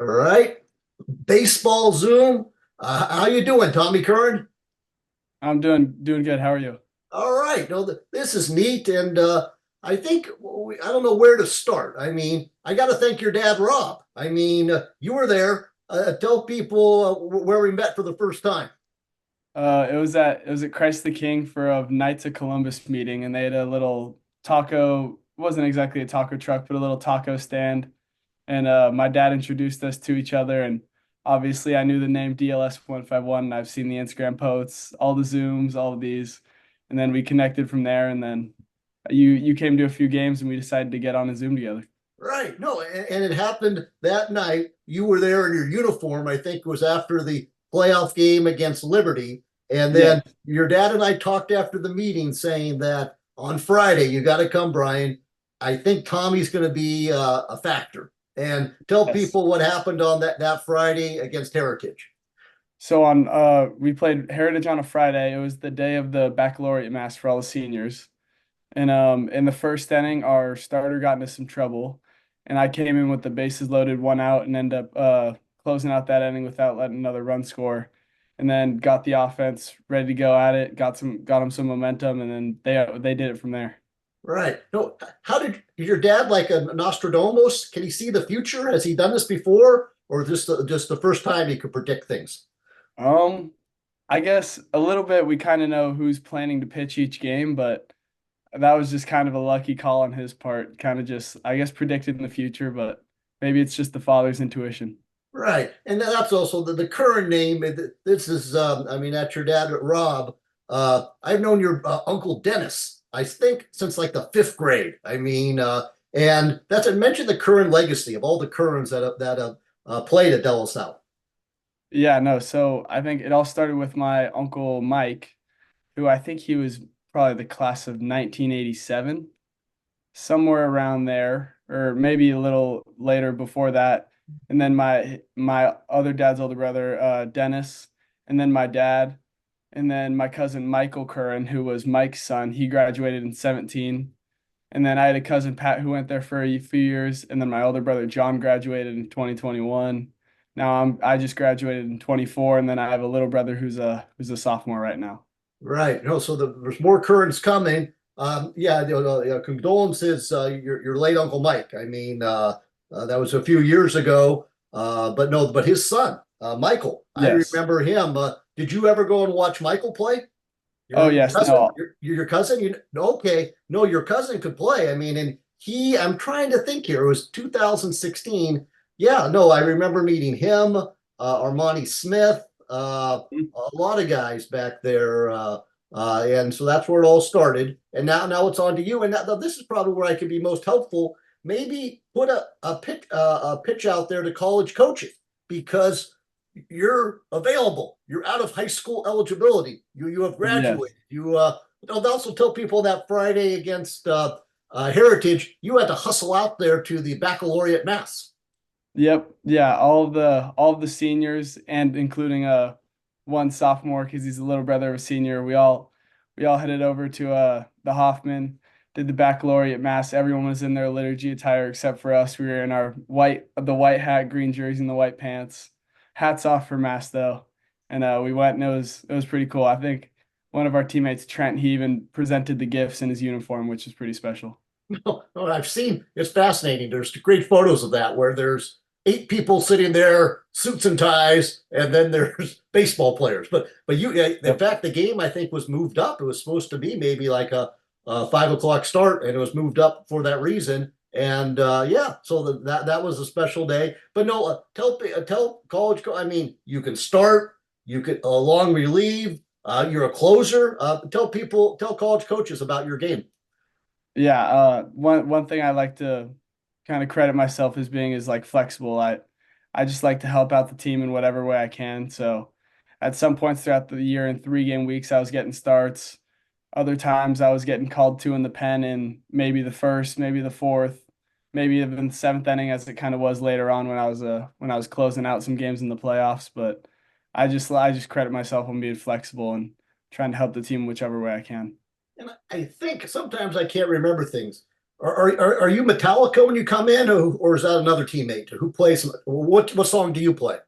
All right. Baseball Zoom. How you doing, Tommy Curran? I'm doing good. How are you? All right. No, this is neat, and I think I don't know where to start. I mean, I got to thank your dad, Rob. I mean, you were there. Tell people where we met for the first time. It was at Christ the King for a Knights of Columbus meeting, and they had a little taco. Wasn't exactly a taco truck, but a little taco stand. And my dad introduced us to each other, and obviously I knew the name DLS 151, and I've seen the Instagram posts, all the Zooms, all of these, and then we connected from there. And then you came to a few games, and we decided to get on a Zoom together. Right. No, and it happened that night. You were there in your uniform. I think it was after the playoff game against Liberty. And then Yep. your dad and I talked after the meeting saying that on Friday, you got to come, Brian. I think Tommy's going to be a factor. And tell Yes. people what happened on that Friday against Heritage. So we played Heritage on a Friday. It was the day of the baccalaureate mass for all the seniors. And in the first inning, our starter got into some trouble, and I came in with the bases loaded, one out, and ended up closing out that inning without letting another run score. And then got the offense ready to go at it, got them some momentum, and then they did it from there. Right. No, how did your dad like a Nostradamus? Can he see the future? Has he done this before, or just the first time he could predict things? Um, I guess a little bit we kind of know who's planning to pitch each game, but that was just kind of a lucky call on his part. Kind of just, I guess, predicted in the future, but maybe it's just the father's intuition. Right. And that's also the current name. This is, I mean, that's your dad, Rob. I've known your uncle Dennis, I think, since like the fifth grade. I mean, and that's I mentioned the current legacy of all the Currans that have played at De La Salle. Yeah, no. So I think it all started with my uncle Mike, who I think he was probably the class of 1987, somewhere around there, or maybe a little later before that. And then my other dad's older brother, Dennis, and then my dad, and then my cousin Michael Curran, who was Mike's son. He graduated in 17. And then I had a cousin Pat who went there for a few years, and then my older brother John graduated in 2021. Now I just graduated in 24, and then I have a little brother who's a sophomore right now. Right. No, so there's more currents coming. Yeah, condolences, your late Uncle Mike. I mean, that was a few years ago. But no, but his son, Michael, I Yes. remember him. Did you ever go and watch Michael play? Oh Your yes. cousin? No. Your cousin? Okay. No, your cousin could play. I mean, and I'm trying to think here. It was 2016. Yeah, no, I remember meeting him, Armani Smith, a lot of guys back there. And so that's where it all started. And now it's on to you. And now this is probably where I could be most helpful. Maybe put a pitch out there to college coaches because you're available. You're out of high school eligibility. You have Yes. graduated. I'll also tell people that Friday against Heritage, you had to hustle out there to the baccalaureate mass. Yep. Yeah. All of the seniors and including one sophomore because he's a little brother of a senior. We all headed over to the Hoffman, did the baccalaureate mass. Everyone was in their liturgy attire except for us. We were in our the white hat, green jersey, and the white pants. Hats off for mass though. And we went and it was pretty cool. I think one of our teammates, Trent, he even presented the gifts in his uniform, which is pretty special. No, no, I've seen it's fascinating. There's great photos of that where there's eight people sitting there, suits and ties, and then there's baseball players. But in Yep. fact, the game I think was moved up. It was supposed to be maybe like a 5 o'clock start, and it was moved up for that reason. And yeah, so that was a special day. But no, tell college. I mean, you can start, you could long relieve. You're a closer. Tell college coaches about your game. Yeah, one thing I like to kind of credit myself as being is like flexible. I just like to help out the team in whatever way I can. So at some points throughout the year in 3 game weeks, I was getting starts. Other times I was getting called to in the pen in maybe the first, maybe the fourth, maybe even the seventh inning as it kind of was later on when I was closing out some games in the playoffs. But I just credit myself on being flexible and trying to help the team whichever way I can. And I think sometimes I can't remember things. Are you Metallica when you come in, or is that another teammate? Who plays what song do you play?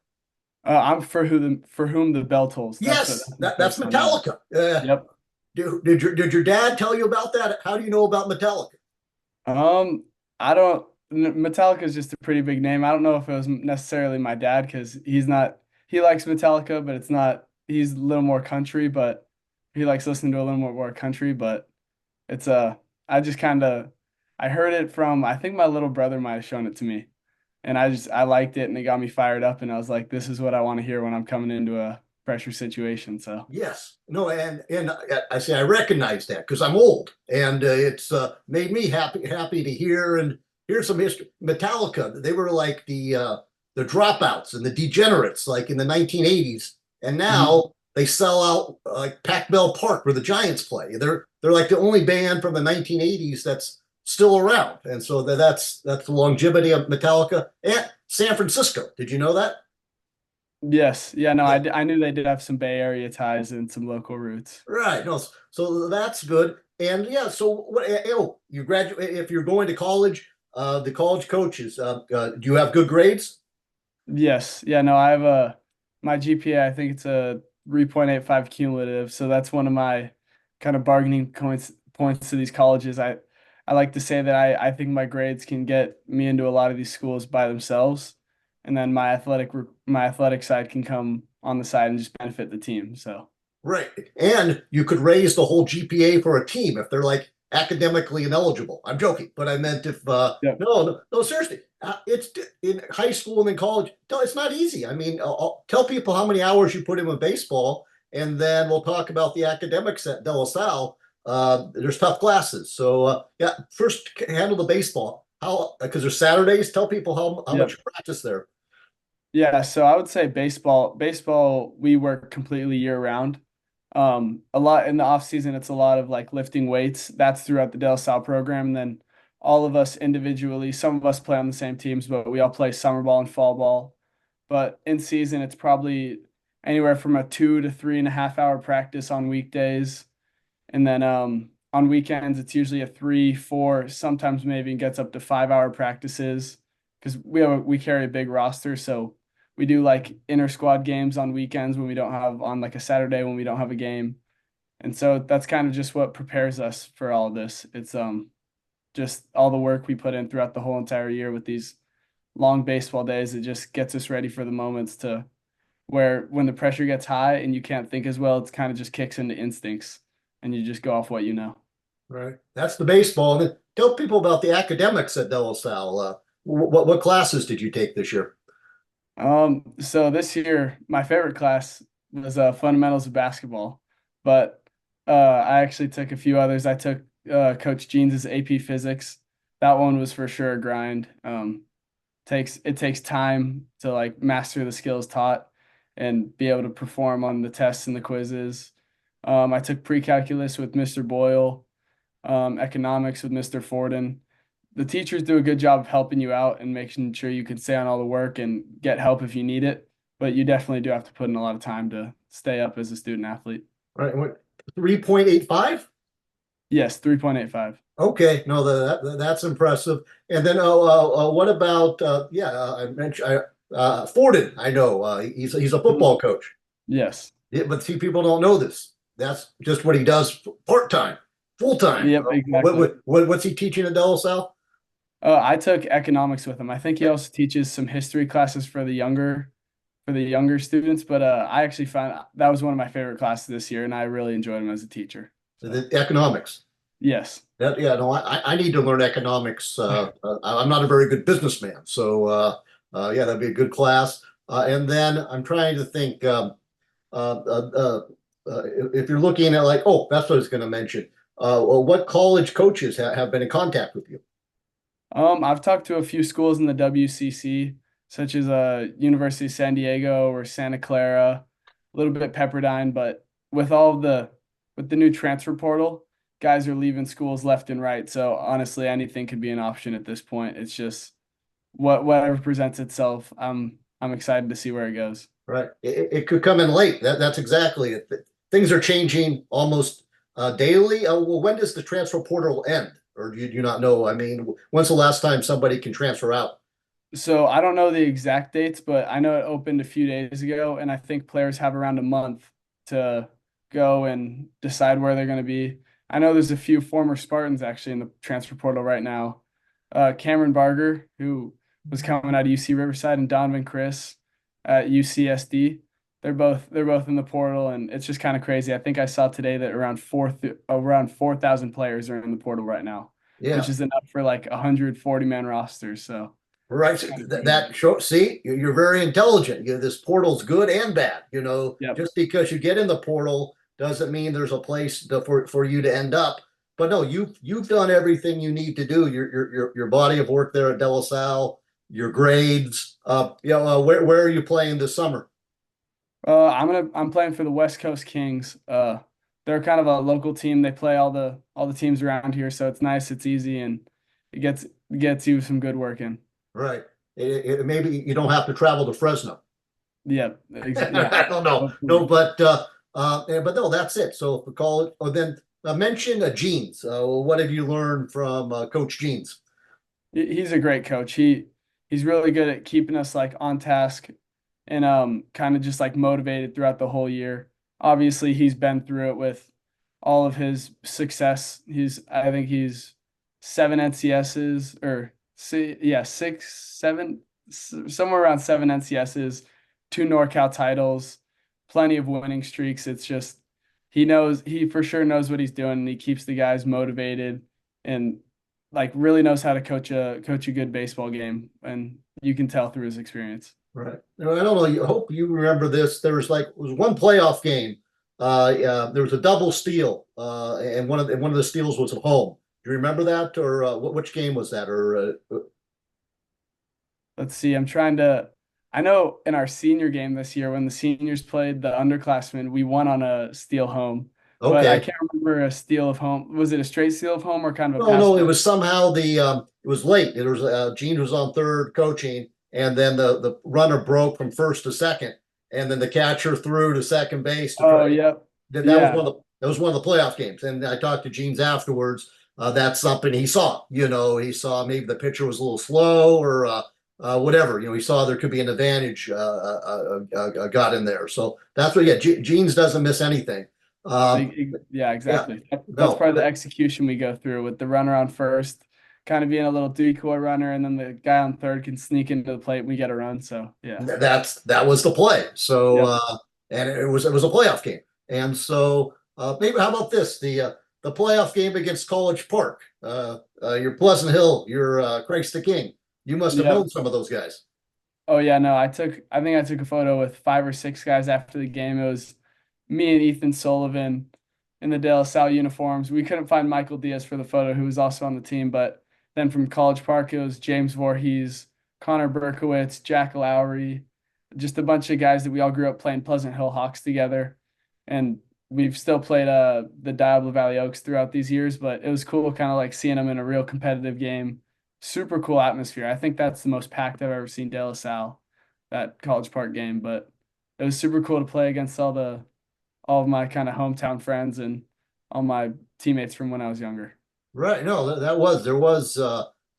I'm for whom the bell tolls. Yes, That's the that's first song. Yeah. Metallica. Yep. Did your dad tell you about that? How do you know about Metallica? Um, I don't. Metallica is just a pretty big name. I don't know if it was necessarily my dad because he's not. He likes Metallica, but it's not. He's a little more country, but he likes listening to a little more country. But it's I just kind of. I heard it from. I think my little brother might have shown it to me, and I liked it, and it got me fired up, and I was like, this is what I want to hear when I'm coming into a pressure situation. So Yes, no, and I say I recognize that because I'm old, and it's made me happy to hear and hear some history. Metallica, they were like the dropouts and the degenerates, like in the 1980s, and mhm. now they sell out like Pac Bell Park where the Giants play. They're like the only band from the 1980s that's still around, and so that's the longevity of Metallica and San Francisco. Did you know that? Yes, yeah, no, Yeah. I knew they did have some Bay Area ties and some local roots. Right. No, so that's good. And yeah, so what, you graduate if you're going to college, the college coaches, do you have good grades? Yes. Yeah, no, I have a my GPA, I think it's a 3.85 cumulative. So that's one of my kind of bargaining points to these colleges. I like to say that I think my grades can get me into a lot of these schools by themselves. And then my athletic side can come on the side and just benefit the team. So Right. And you could raise the whole GPA for a team if they're like academically ineligible. I'm joking, but I meant if yeah. no, seriously, it's in high school and in college. It's not easy. I mean, I'll tell people how many hours you put in with baseball, and then we'll talk about the academics at De La Salle. There's tough classes, so yeah. First, handle the baseball. How because there's Saturdays. Tell people how much Yep. you practice there. Yeah, so I would say baseball we work completely year round. A lot in the off season, it's a lot of like lifting weights. That's throughout the Del Sal program. And then all of us individually, some of us play on the same teams, but we all play summer ball and fall ball. But in season, it's probably anywhere from a 2 to 3.5 hour practice on weekdays. And then on weekends, it's usually a 3, 4, sometimes maybe it gets up to 5 hour practices because we carry a big roster. So we do like inter squad games on weekends when we don't have on like a Saturday when we don't have a game. And so that's kind of just what prepares us for all of this. It's just all the work we put in throughout the whole entire year with these long baseball days. It just gets us ready for the moments to where when the pressure gets high and you can't think as well, it's kind of just kicks into instincts and you just go off what you know. Right. That's the baseball. And then tell people about the academics at De La Salle. What classes did you take this year? So this year, my favorite class was fundamentals of basketball, but I actually took a few others. I took Coach Jeans's AP Physics. That one was for sure a grind. It takes time to like master the skills taught and be able to perform on the tests and the quizzes. I took pre-calculus with Mr. Boyle, economics with Mr. Forden. The teachers do a good job of helping you out and making sure you can stay on all the work and get help if you need it. But you definitely do have to put in a lot of time to stay up as a student athlete. Right. What 3.85? Yes, 3.85. Okay. No, that's impressive. And then what about yeah, I mentioned Forden, I know. He's a Mhm. football coach. Yes. Yeah, but see, people don't know this. That's just what he does part-time, full-time. Yep, exactly. What's he teaching at De La Salle? I took economics with him. I think he also teaches some history classes for the younger students, but I actually found that was one of my favorite classes this year and I really enjoyed him as a teacher. So, The economics. yes. Yeah, no, I need to learn economics. I'm not a very good businessman, so yeah, that'd be a good class. And then I'm trying to think uh, uh, uh, if you're looking at like, oh, that's what I was going to mention. Well, what college coaches have been in contact with you? I've talked to a few schools in the WCC, such as University of San Diego or Santa Clara, a little bit Pepperdine, but with the new transfer portal, guys are leaving schools left and right. So honestly, anything could be an option at this point. It's just whatever presents itself. I'm excited to see where it goes. Right, it could come in late. That's exactly it. Things are changing almost daily. Well, when does the transfer portal end? or do you not know? I mean, when's the last time somebody can transfer out? So I don't know the exact dates, but I know it opened a few days ago, and I think players have around a month to go and decide where they're going to be. I know there's a few former Spartans actually in the transfer portal right now. Cameron Barger, who was coming out of UC Riverside, and Donovan Chris at UCSD. They're both in the portal, and it's just kind of crazy. I think I saw today that around 4,000 players are in the portal right now, which Yeah. is enough for like 140 man rosters. So. Right. It's kind of crazy. That show, see, you're very intelligent. This portal's good and bad. Yep. Just because you get in the portal doesn't mean there's a place for you to end up. But no, you've done everything you need to do. Your body of work there at De La Salle, your grades. Where are you playing this summer? I'm playing for the West Coast Kings. They're kind of a local team. They play all the teams around here, so it's nice, it's easy, and it gets you some good work in. Right. Maybe you don't have to travel to Fresno. Yeah. I don't know. No, Hopefully. but no, that's it. So if we call it, oh, then mention Jeans. What have you learned from Coach Jeans? He's a great coach. He's really good at keeping us like on task and kind of just like motivated throughout the whole year. Obviously, he's been through it with all of his success. I think he's seven NCSs or yeah, six, seven, somewhere around seven NCSs, two NorCal titles, plenty of winning streaks. It's just he for sure knows what he's doing, and he keeps the guys motivated and like really knows how to coach a good baseball game, and you can tell through his experience. Right. I don't know. I hope you remember this. There was one playoff game. There was a double steal, and one of the steals was at home. Do you remember that, or which game was that? Or Let's see. I know in our senior game this year when the seniors played the underclassmen, we won on a steal home, but I okay. can't remember a steal of home. Was it a straight steal of home or kind of a No, pass no, it play? was somehow it was late. It was Gene was on third coaching, and then the runner broke from first to second, and then the catcher threw to second base to Oh, try. yep. That was Yeah. one of the playoff games, and I talked to Jeans afterwards. That's something he saw. He saw maybe the pitcher was a little slow or whatever. He saw there could be an advantage got in there. So that's what. Yeah, Jeans doesn't miss anything. Yeah, Yeah, exactly. That's no, part of the execution we go through with the runner on first, kind of being a little decoy runner, and then the guy on third can sneak into the plate and we get a run. So, yeah. that was the play. So Yep. and it was a playoff game. And so maybe how about this the playoff game against College Park? Your Pleasant Hill, your Christ the King. You must have known Yep. some of those guys. Oh yeah, no, I think I took a photo with five or six guys after the game. It was me and Ethan Sullivan in the De La Salle uniforms. We couldn't find Michael Diaz for the photo, who was also on the team, but then from College Park, it was James Voorhees, Connor Berkowitz, Jack Lowry, just a bunch of guys that we all grew up playing Pleasant Hill Hawks together. And we've still played the Diablo Valley Oaks throughout these years, but it was cool kind of like seeing them in a real competitive game. Super cool atmosphere. I think that's the most packed I've ever seen De La Salle, that College Park game. But it was super cool to play against all of my kind of hometown friends and all my teammates from when I was younger. Right. No, that was there was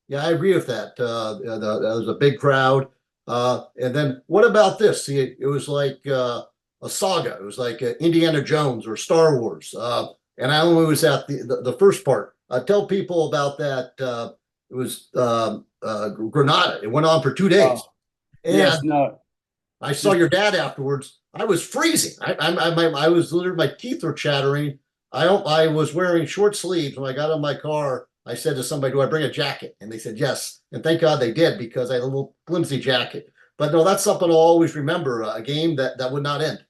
yeah, I agree with that. That was a big crowd. And then what about this? See, it was like a saga. It was like Indiana Jones or Star Wars. And I only was at the first part. Tell people about that. It was Granada. It went on for 2 days. Oh, And yes, no, I saw just your dad afterwards. I was freezing. I was literally my teeth were chattering. I was wearing short sleeves when I got in my car. I said to somebody, "Do I bring a jacket?" And they said yes. And thank God they did because I had a little flimsy jacket. But no, that's something I'll always remember. A game that would not end.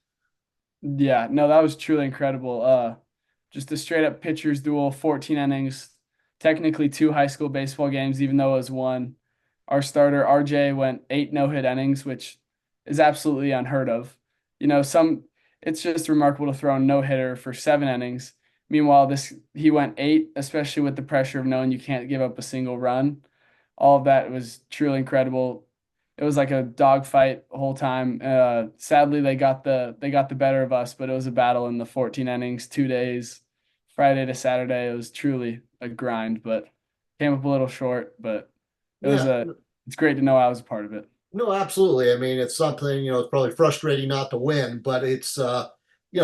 yeah, no, that was truly incredible. Just a straight up pitchers duel, 14 innings, technically two high school baseball games, even though it was one. Our starter RJ went eight no-hit innings, which is absolutely unheard of. You know, it's just remarkable to throw a no-hitter for 7 innings. Meanwhile, this he went eight, especially with the pressure of knowing you can't give up a single run. All of that was truly incredible. It was like a dogfight the whole time. Sadly, they got the better of us, but it was a battle in the 14 innings, 2 days, Friday to Saturday. It was truly a grind, but came up a little short, but it was Yeah. a it's great to know I was a part of it. No, absolutely. I mean, it's something, it's probably frustrating not to win, but it's,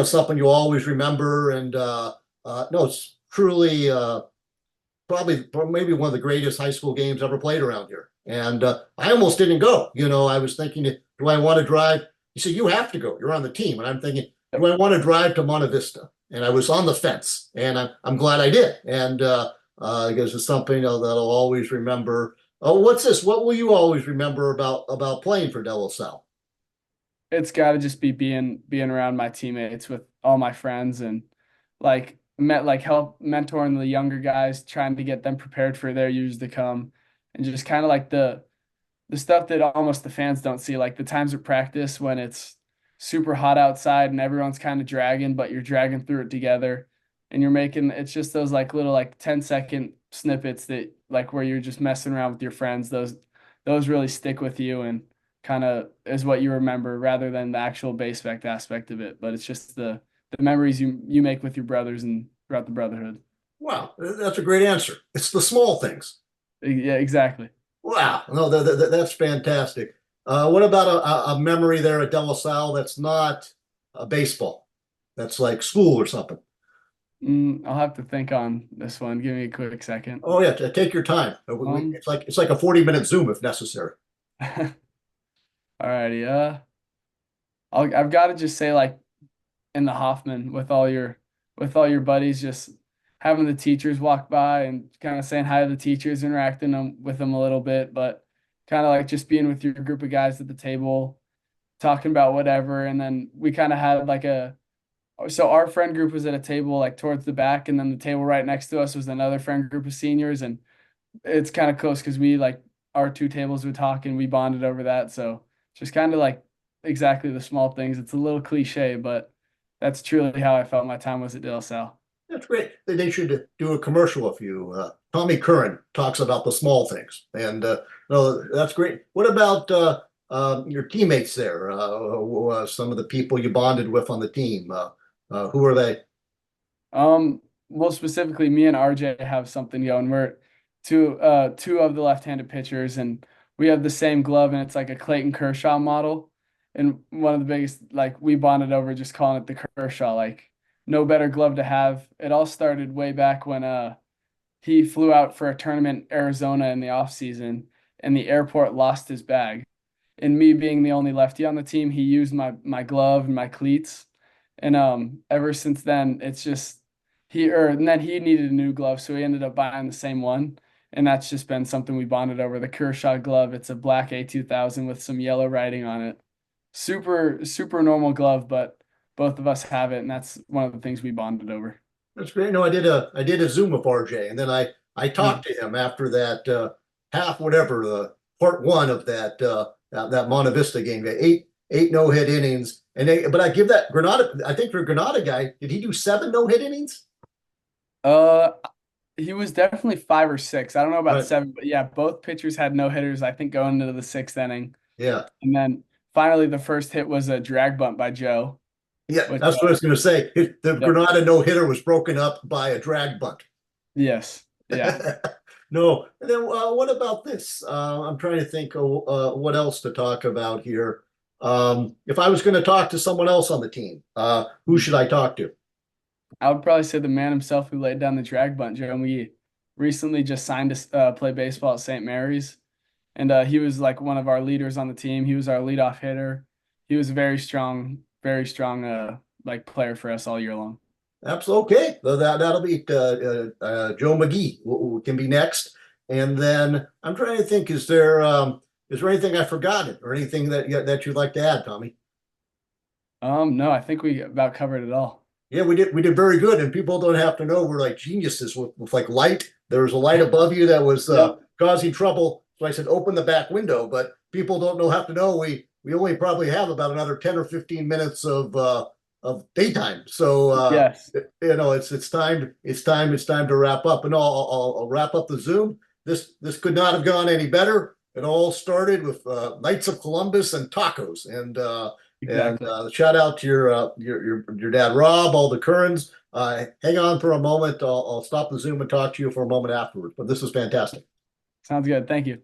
something you always remember. And no, it's truly probably maybe one of the greatest high school games ever played around here. And I almost didn't go. I was thinking, do I want to drive? You said, you have to go. You're on the team. And I'm thinking, do Yep. I want to drive to Monte Vista? And I was on the fence, and I'm glad I did. And because it's something that I'll always remember. Oh, what's this? What will you always remember about playing for De La Salle? It's got to just be being around my teammates with all my friends and help mentoring the younger guys, trying to get them prepared for their years to come, and just kind of like the stuff that almost the fans don't see, like the times of practice when it's super hot outside and everyone's kind of dragging, but you're dragging through it together. And you're making it's just those like little like 10-second snippets that like where you're just messing around with your friends. Those really stick with you and kind of is what you remember rather than the actual base aspect of it. But it's just the memories you make with your brothers and throughout the brotherhood. Wow, that's a great answer. It's the small things. Yeah, exactly. Wow, no, that's fantastic. What about a memory there at De La Salle that's not baseball? That's like school or something. I'll have to think on this one. Give me a quick second. Oh yeah, take your time. Um, It's like a 40-minute Zoom if necessary. Alrighty. I've got to just say like in the Hoffman with all your buddies, just having the teachers walk by and kind of saying hi to the teachers, interacting with them a little bit, but kind of like just being with your group of guys at the table, talking about whatever, and then we kind of had like a so our friend group was at a table like towards the back, and then the table right next to us was another friend group of seniors, and it's kind of close because we like our two tables would talk and we bonded over that. So just kind of like exactly the small things. It's a little cliche, but that's truly how I felt my time was at De La Salle. That's great. They should do a commercial of you. Tommy Curran talks about the small things, and no, that's great. What about your teammates there? Some of the people you bonded with on the team. Who are they? Well, specifically, me and RJ have something going. We're two of the left-handed pitchers, and we have the same glove, and it's like a Clayton Kershaw model. And one of the biggest, like, we bonded over just calling it the Kershaw. Like, no better glove to have. It all started way back when he flew out for a tournament in Arizona in the off season, and the airport lost his bag. And me being the only lefty on the team, he used my glove and my cleats. And ever since then, it's just and then he needed a new glove, so he ended up buying the same one. And that's just been something we bonded over. The Kershaw glove, it's a black A2000 with some yellow writing on it. Super normal glove, but both of us have it, and that's one of the things we bonded over. That's great. No, I did a Zoom with RJ, and then I talked Mm. to him after that half whatever the part one of that Monte Vista game. They eight no-hit innings, but I give that Granada. I think for Granada guy, did he do 7 no-hit innings? Uh, he was definitely 5 or 6. I don't know about Right. 7, but yeah, both pitchers had no hitters, I think, going into the sixth inning. Yeah. And then finally, the first hit was a drag bunt by Joe, Yeah, which, that's what I was going to say. The yep, Granada no-hitter was broken up by a drag bunt. yes, yeah. No. And then what about this? I'm trying to think of what else to talk about here. If I was going to talk to someone else on the team, who should I talk to? I would probably say the man himself who laid down the drag bunt, Joe. And we recently just signed to play baseball at St. Mary's. And he was like one of our leaders on the team. He was our leadoff hitter. He was a very strong like player for us all year long. Absolutely. Okay. So that'll be Joe McGee can be next. And then I'm trying to think, is there anything I've forgotten or anything that you'd like to add, Tommy? No, I think we about covered it all. Yeah, we did very good, and people don't have to know we're like geniuses with like light. There was a light above you that was Yep. causing trouble, so I said open the back window. But people don't know have to know we only probably have about another 10 or 15 minutes of daytime. So Yes, it's time to wrap up, and I'll wrap up the Zoom. This could not have gone any better. It all started with Knights of Columbus and tacos, and exactly. shout out to your dad Rob, all the Currans, Hang on for a moment. I'll stop the Zoom and talk to you for a moment afterwards. But this is fantastic. Sounds good. Thank you.